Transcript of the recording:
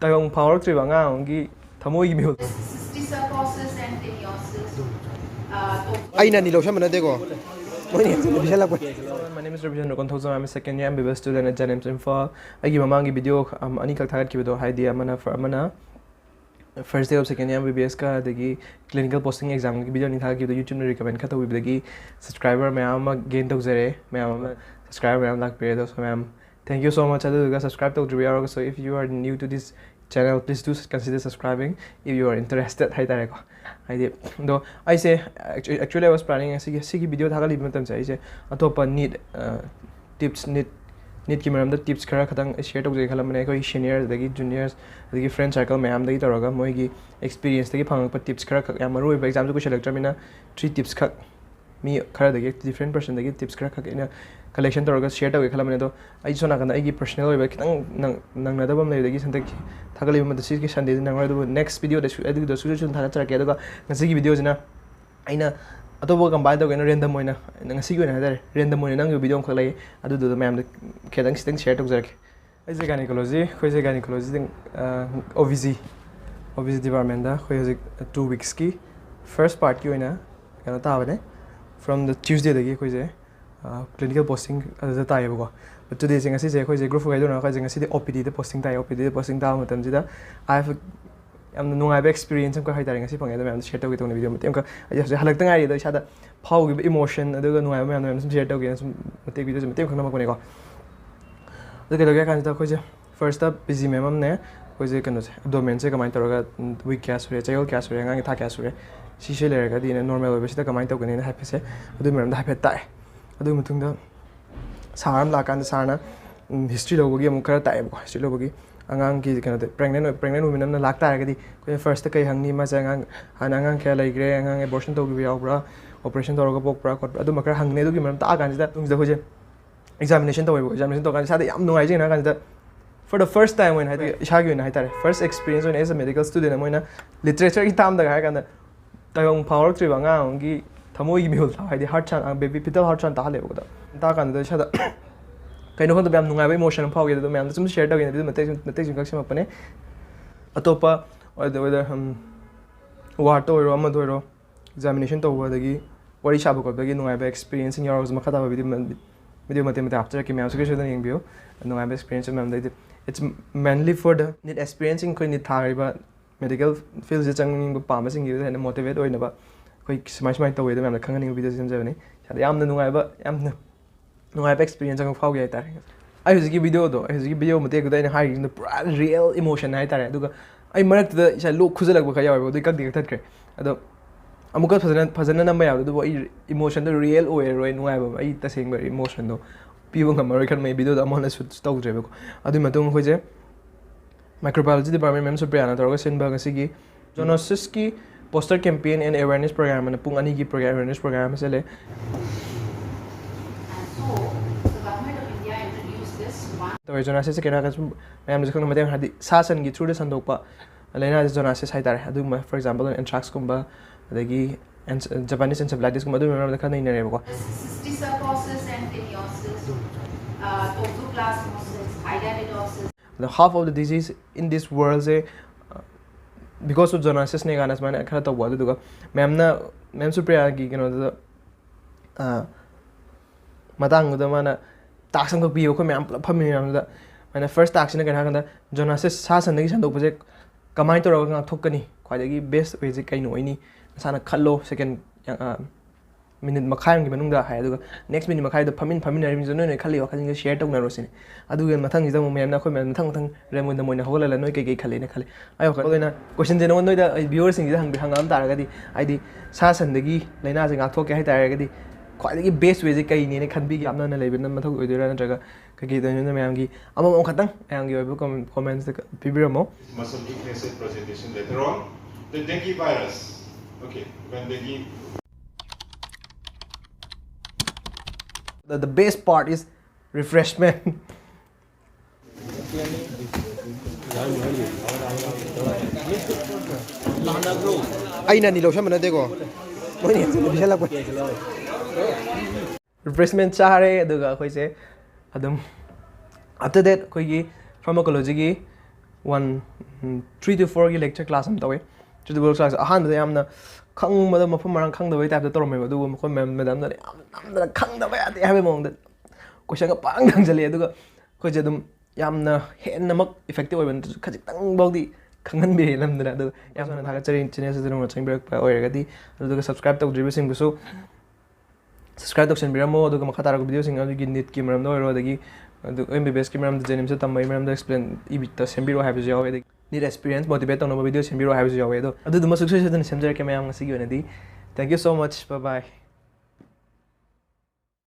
Tayong power trip ang gi thamoy gi mihul. Cysticercosis and teniosis. Aina ni lo siya manadego. My name is Rabichandra Konthoujam. I'm a second year MBBS student at JNIMS IMPHAL. I give a mangi video ani kak thagat ki video idea amana first day of second year MBBS ka dagi clinical posting exam ki video ni thagat ki video YouTube ne recommend kha to dagi subscriber mayam gain to jare mayam subscriber mayam lak pe so mayam thank you so much adu subscribe to the so if you are new to this channel, please do consider subscribing if you are interested. I say actually I was planning a video atopa need tips need ki maramda tips khara khatang share tawjai khalamane ko seniors dagi juniors dagi friend circle mayam dagi taraga moigi experience dagi phangpa tips khara khak yam ro exam ko select ramina 3 tips khak mi khara dagi different person dagi tips khara khak ina collection tawga share tawgai khalamane do ai sona kana ai personal oi ba kitang nang na dabam lei dagi santak thagali ma da ki sunday nang ra do next video da edu da solution thaga chara ke daga ngasi gi video jina aina atobo combine tawgai na random oina ngasi gi na hadare random oina nang video khak lai adu do ma'am da khedang sitang share tawjar ke ai je gynecology khoi je gynecology ding OVC department da khoi je 2 weeks ki first part ki oina kana ta bane from the Tuesday dagi khoi je clinical posting ada ta yebo but today jing asi je khoi je group ga do na khoi jing asi de OPD de posting ta OPD de posting ta matam jida I have am nungai ba experience am ka hai ta ngasi phang da ma'am share tawgi tong video matem ka ai halak tang ai da sha da phau gi emotion adu ga nungai ba ma'am share tawgi sum matem video matem khang na ma ko ne ko adu ga kan ta khoi je first up busy ma'am ne khoi je kan abdomen se kamai taraga week kya sure chayol kya sure ngang tha kya sure si she le ga di normal ba sita kamai tawgi ne ha pe se adu ma'am da ha pe ta adu mutung da saram la kan sarna history lo gi amuk khara ta ai history lo gi angang ki kan pregnant women na lak ta ga di ko first kai hangni ma cha ngang angang kya lai gre angang abortion to gi yaw bra operation to ro ga pok bra khot adu makra hangne du gi mam ta kan da tung da ho je examination to examination to kan sa da yam nungai jing na kan da for the first time when I ishagi when I tare first experience when as a medical student amoina literature ki tam da ga kan da tayong power trip anga ngi thamoi gi mihul tha haidi heart chan baby fetal heart chan ta le ko da kan da sha da kaino khon da bam nungai ba emotion phau ge da ma'am da sum share da ge da mate jing kak sima pane atopa whether war to ro am do ro examination to wa da gi wari sha ba ko da gi nungai ba experience in your ma khata ba video mate after ki ma'am su ke shodan yeng bio nungai ba experience ma'am da it's mainly for the need experiencing ko ni thari ba medical field je changning ba pa ma sing gi da motivate oi na ba koi smai to we da ma'am da khangani video sem jani sa yam na nungai ba yam na nungai ba experience ang phau ge tare ai huziki video do ai huziki video mate ko da ina hai in the real emotion hai tare aduga ai marak da isa lo khuzalak ba khayaw ba do kak dik that kre ado amuka phajana number yaw do ai emotion do real oi roi nungai ba ai ta seng ba emotion do people ngam American may video da amon shoot stock drive ko adu matung khoi je microbiology department mem supriana toroga sen ba gasigi zoonosis ki poster campaign and awareness program na pung ani ki program awareness program se le तो जोनासिस के नाका ma'am जखन मते हादि सासन gi through the sandokpa laina जोनासिस hai tare adu for example anthrax kumba adagi Japanese encephalitis kumba adu member da khana inare ko Cysticercosis and teniosis. Toxoplasmosis, hydatidosis. The half of the disease in this world say because of zoonoses ne ganas man khara to wadu duga ma'am supriya gi the matang da mana taxam ko biyo ko ma'am phami ma'am da mana first tax ne kana da zoonoses sa san gi sandok je kamai to ro nga thokani khwai gi best way je kai no ini sana khallo second minute makhai ngi manung da hai aduga next minute makhai da phamin ri jono ne khali wa khali share tok na ro sin aduga mathang gi da mem na khoi mem mathang remon da moina hola la noi kai khali ne khali ayo ka loina question je no noi da viewers sing hang hangam tar ga di ai di sa san da gi laina je nga thok ke hai tar ga di khwai da gi best way je kai ni ne khan bi gi amna na lebi na mathau oi dira na jaga ka gi da ne mem gi amam khatang ang gi oi comments da pibiramo muscle weakness presentation later on the dengue virus okay when dengue the best part is refreshment. Aina ni lo siya manadego. Refreshment chare aduga khoi se adum after that khoi gi pharmacology gi 3 to 4 की lecture class am tawe tutorial class ahan da yamna khang ma da mafam marang khang da bai type da torom me du ko madam da yamna khang da bai ade habe mong da question ga pang dang jale du ga ko je dum yamna hen namak effective oi ban khajik tang bawdi khangan bi lam da du yamna thaga chari channel se dum chang break pa oi ga di du ga subscribe to drive sing so subscribe to chen biramo du ga makha tara video sing agi net ki maram no ro da gi du MBBS ki maram da JNIMS se tamai maram da explain ibi ta sembiro have jo ave need experience motivate to no video sembiro have jo ave do adu dum success den semjare ke mayam ngasi gi na di thank you so much bye bye